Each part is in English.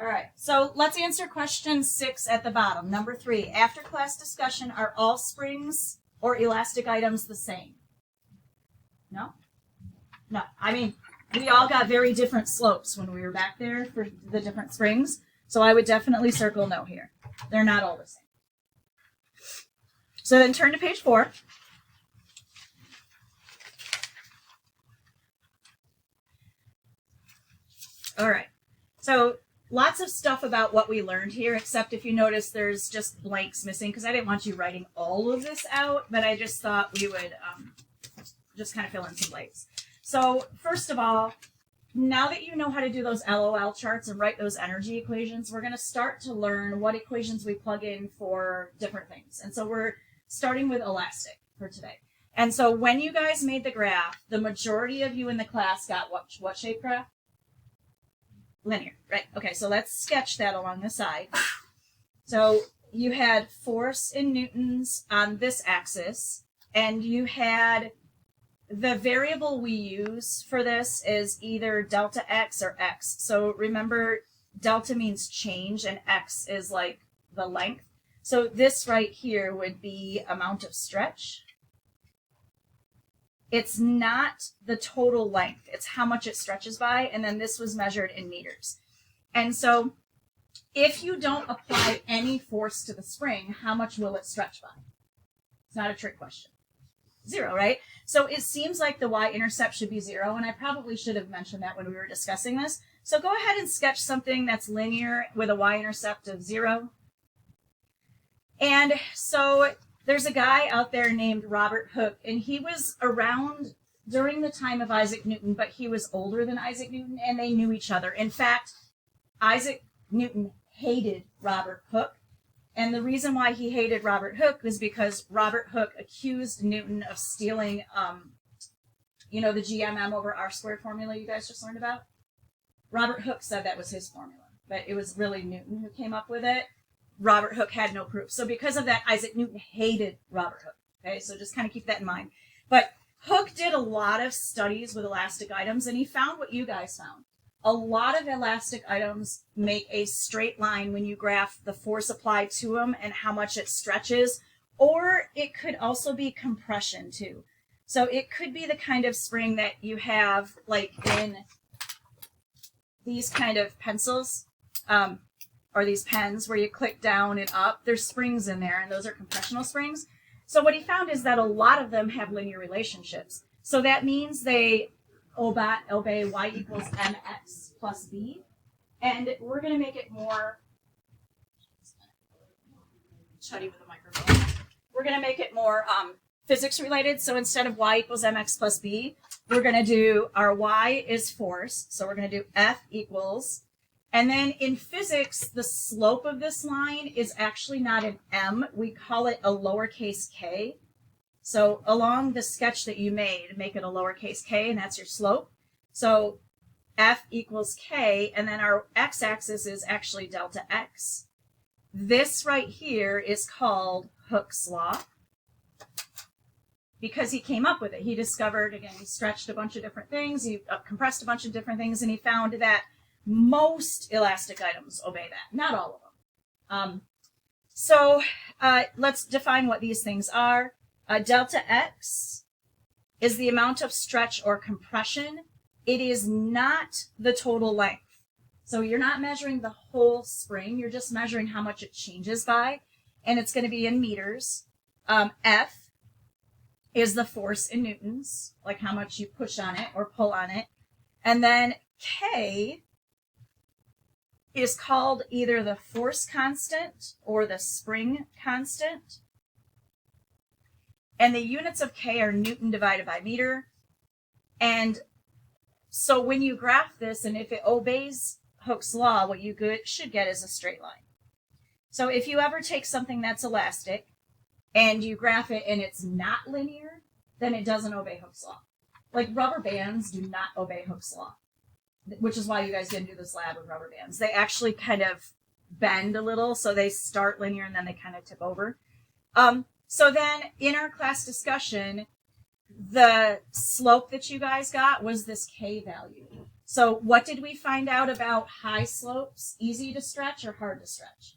All right, so let's answer question 6 at the bottom. Number 3, after class discussion, are all springs or elastic items the same? No? No. I mean, we all got very different slopes when we were back there for the different springs, so I would definitely circle no here. They're not all the same. So then turn to page 4. All right, so lots of stuff about what we learned here, except if you notice there's just blanks missing, because I didn't want you writing all of this out, but I just thought we would just kind of fill in some blanks. So first of all, now that you know how to do those LOL charts and write those energy equations, we're going to start to learn what equations we plug in for different things. And so we're starting with elastic for today. And so when you guys made the graph, the majority of you in the class got what shape graph? Linear, right? Okay, so let's sketch that along the side. So you had force in newtons on this axis, and you had the variable we use for this is either delta x or x. So remember, delta means change, and x is like the length. So this right here would be amount of stretch. It's not the total length, it's how much it stretches by, and then this was measured in meters. And so if you don't apply any force to the spring, how much will it stretch by? It's not a trick question. 0, right? So it seems like the y-intercept should be 0, and I probably should have mentioned that when we were discussing this. So go ahead and sketch something that's linear with a y-intercept of 0. And so there's a guy out there named Robert Hooke, and he was around during the time of Isaac Newton, but he was older than Isaac Newton, and they knew each other. In fact, Isaac Newton hated Robert Hooke, and the reason why he hated Robert Hooke was because Robert Hooke accused Newton of stealing, the GMM over R squared formula you guys just learned about. Robert Hooke said that was his formula, but it was really Newton who came up with it. Robert Hooke had no proof. So because of that, Isaac Newton hated Robert Hooke. Okay, so just kind of keep that in mind. But Hooke did a lot of studies with elastic items, and he found what you guys found. A lot of elastic items make a straight line when you graph the force applied to them and how much it stretches, or it could also be compression too. So it could be the kind of spring that you have like in these kind of pencils, or these pens where you click down and up. There's springs in there, and those are compressional springs. So what he found is that a lot of them have linear relationships. So that means they obey y equals mx plus b. And we're going to make it more chutty with the microphone. We're going to make it more physics related. So instead of y equals mx plus b, we're going to do our y is force. So we're going to do F equals. And then in physics, the slope of this line is actually not an m. We call it a lowercase k. So along the sketch that you made, make it a lowercase k, and that's your slope. So F equals k, and then our x-axis is actually delta x. This right here is called Hooke's law, because he came up with it. He discovered, again, he stretched a bunch of different things, he compressed a bunch of different things, and he found that most elastic items obey that, not all of them. So let's define what these things are. Delta x is the amount of stretch or compression. It is not the total length. So you're not measuring the whole spring, you're just measuring how much it changes by, and it's going to be in meters. F is the force in newtons, like how much you push on it or pull on it. And then K is called either the force constant or the spring constant. And the units of K are Newton divided by meter. And so when you graph this, and if it obeys Hooke's law, what you should get is a straight line. So if you ever take something that's elastic and you graph it and it's not linear, then it doesn't obey Hooke's law. Like rubber bands do not obey Hooke's law, which is why you guys didn't do this lab with rubber bands. They actually kind of bend a little, so they start linear and then they kind of tip over. So then in our class discussion, the slope that you guys got was this K value. So what did we find out about high slopes? Easy to stretch or hard to stretch?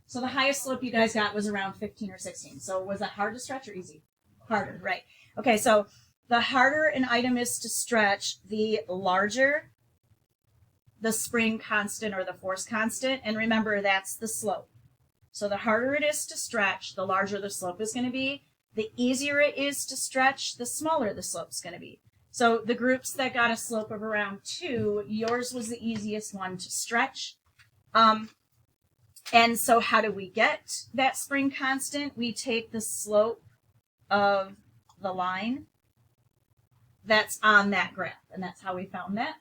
So the highest slope you guys got was around 15 or 16. So was that hard to stretch or easy? Harder, right. Okay, so the harder an item is to stretch, the larger the spring constant or the force constant. And remember, that's the slope. So the harder it is to stretch, the larger the slope is going to be. The easier it is to stretch, the smaller the slope is going to be. So the groups that got a slope of around 2, yours was the easiest one to stretch. And so how do we get that spring constant? We take the slope of the line that's on that graph, and that's how we found that.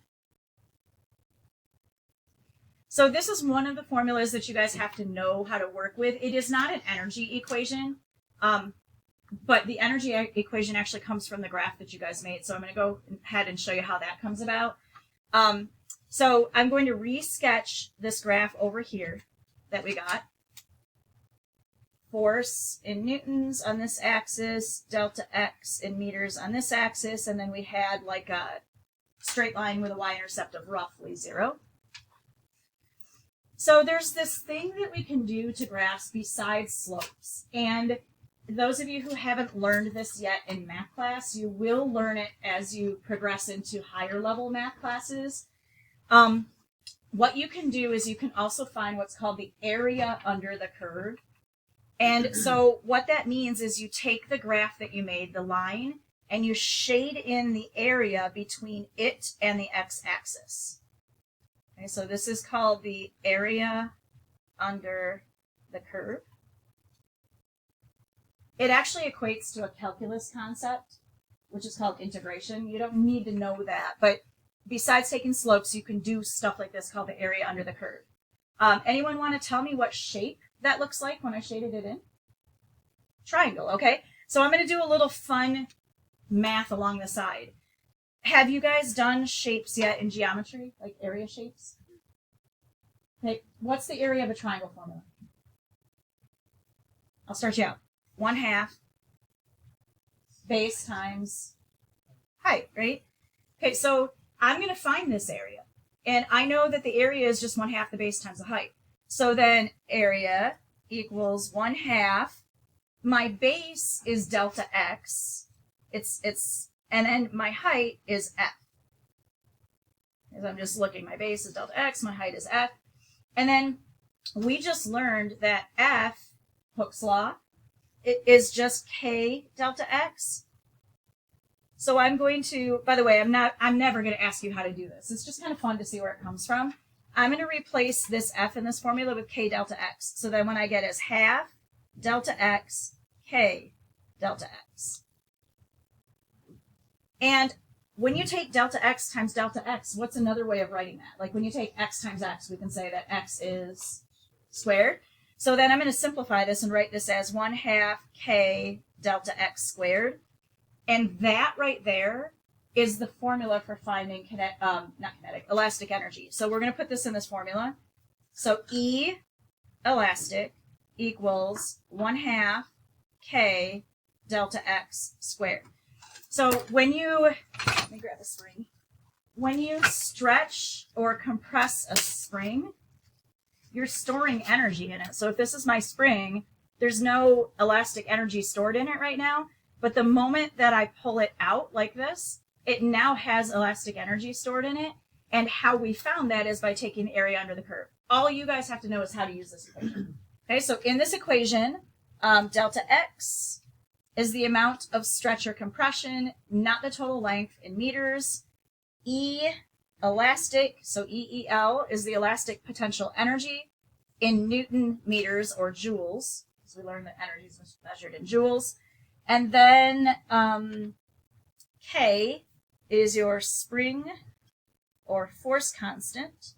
So this is one of the formulas that you guys have to know how to work with. It is not an energy equation, but the energy equation actually comes from the graph that you guys made. So I'm going to go ahead and show you how that comes about. So I'm going to re-sketch this graph over here that we got. Force in newtons on this axis, delta x in meters on this axis, and then we had like a straight line with a y-intercept of roughly 0. So there's this thing that we can do to graphs besides slopes. And those of you who haven't learned this yet in math class, you will learn it as you progress into higher level math classes. What you can do is you can also find what's called the area under the curve. And so what that means is you take the graph that you made, the line, and you shade in the area between it and the x-axis. Okay, so this is called the area under the curve. It actually equates to a calculus concept, which is called integration. You don't need to know that, but besides taking slopes, you can do stuff like this called the area under the curve. Anyone want to tell me what shape that looks like when I shaded it in? Triangle, okay? So I'm going to do a little fun math along the side. Have you guys done shapes yet in geometry, like area shapes? Okay, what's the area of a triangle formula? I'll start you out. 1/2 base times height, right? Okay, so I'm going to find this area. And I know that the area is just 1/2 the base times the height. So then area equals 1/2. My base is delta x. And then my height is f. As I'm just looking, my base is delta x, my height is f. And then we just learned that f, Hooke's law, it is just k delta x. So I'm going to, by the way, I'm never going to ask you how to do this. It's just kind of fun to see where it comes from. I'm going to replace this f in this formula with k delta x. So then when I get is 1/2 delta x, k delta x. And when you take delta x times delta x, what's another way of writing that? Like when you take x times x, we can say that x is squared. So then I'm going to simplify this and write this as 1/2 k delta x squared. And that right there is the formula for finding elastic energy. So we're going to put this in this formula. So E elastic equals 1/2 k delta x squared. So when you, let me grab a spring. When you stretch or compress a spring, you're storing energy in it. So if this is my spring, there's no elastic energy stored in it right now. But the moment that I pull it out like this, it now has elastic energy stored in it. And how we found that is by taking the area under the curve. All you guys have to know is how to use this equation. Okay, so in this equation, delta x is the amount of stretch or compression, not the total length in meters. E elastic, so EEL is the elastic potential energy in Newton meters or joules. So we learned that energy is measured in joules. And then K is your spring or force constant,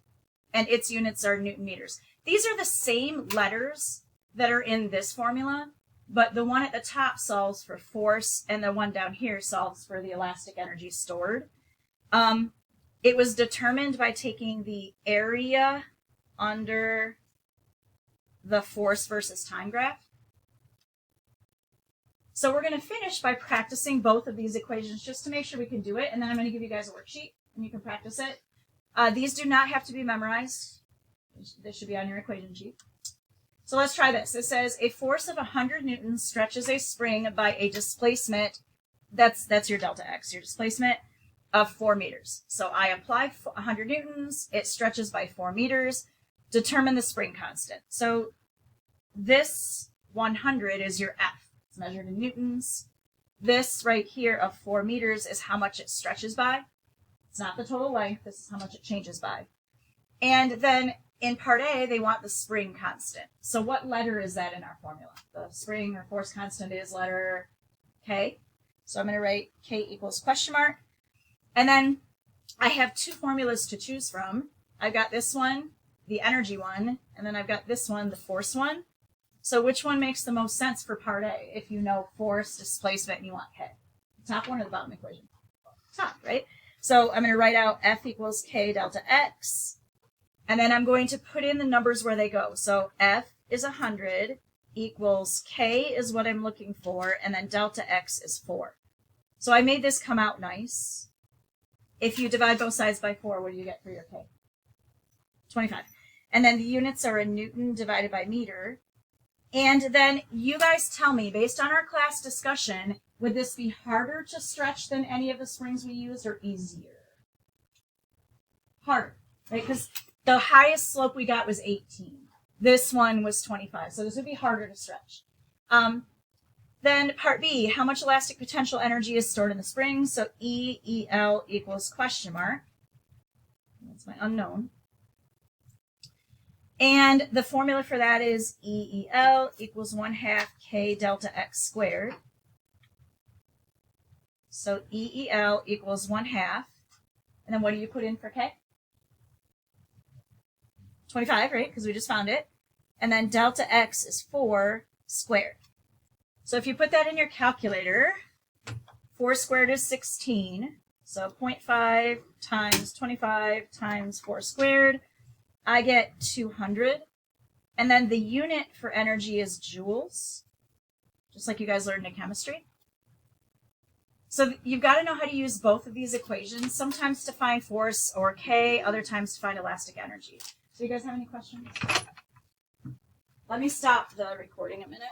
and its units are Newton meters. These are the same letters that are in this formula, but the one at the top solves for force, and the one down here solves for the elastic energy stored. It was determined by taking the area under the force versus time graph. So we're going to finish by practicing both of these equations just to make sure we can do it, and then I'm going to give you guys a worksheet. and you can practice it. These do not have to be memorized. This should be on your equation sheet. So let's try this. It says a force of 100 newtons stretches a spring by a displacement, that's your delta x, your displacement of 4 meters. So I apply 100 newtons, it stretches by 4 meters, determine the spring constant. So this 100 is your F. It's measured in newtons. This right here of 4 meters is how much it stretches by. It's not the total length, this is how much it changes by. And then in part A, they want the spring constant. So what letter is that in our formula? The spring or force constant is letter K. So I'm going to write K equals question mark. And then I have 2 formulas to choose from. I've got this one, the energy one, and then I've got this one, the force one. So which one makes the most sense for part A if you know force, displacement, and you want K? The top one or the bottom equation? Top, right? So I'm going to write out F equals K delta X. And then I'm going to put in the numbers where they go. So F is 100 equals K is what I'm looking for, and then delta X is 4. So I made this come out nice. If you divide both sides by 4, what do you get for your K? 25. And then the units are in Newton divided by meter. And then you guys tell me, based on our class discussion, would this be harder to stretch than any of the springs we used or easier? Harder, right? Because the highest slope we got was 18. This one was 25, so this would be harder to stretch. Then part B, how much elastic potential energy is stored in the spring? So EEL equals question mark. That's my unknown. And the formula for that is EEL equals 1/2 K delta X squared. So EEL equals 1/2. And then what do you put in for K? 25, right? Because we just found it. And then delta X is 4 squared. So if you put that in your calculator, 4 squared is 16. So 0.5 times 25 times 4 squared, I get 200. And then the unit for energy is joules, just like you guys learned in chemistry. So you've got to know how to use both of these equations, sometimes to find force or K, other times to find elastic energy. So you guys have any questions? Let me stop the recording a minute.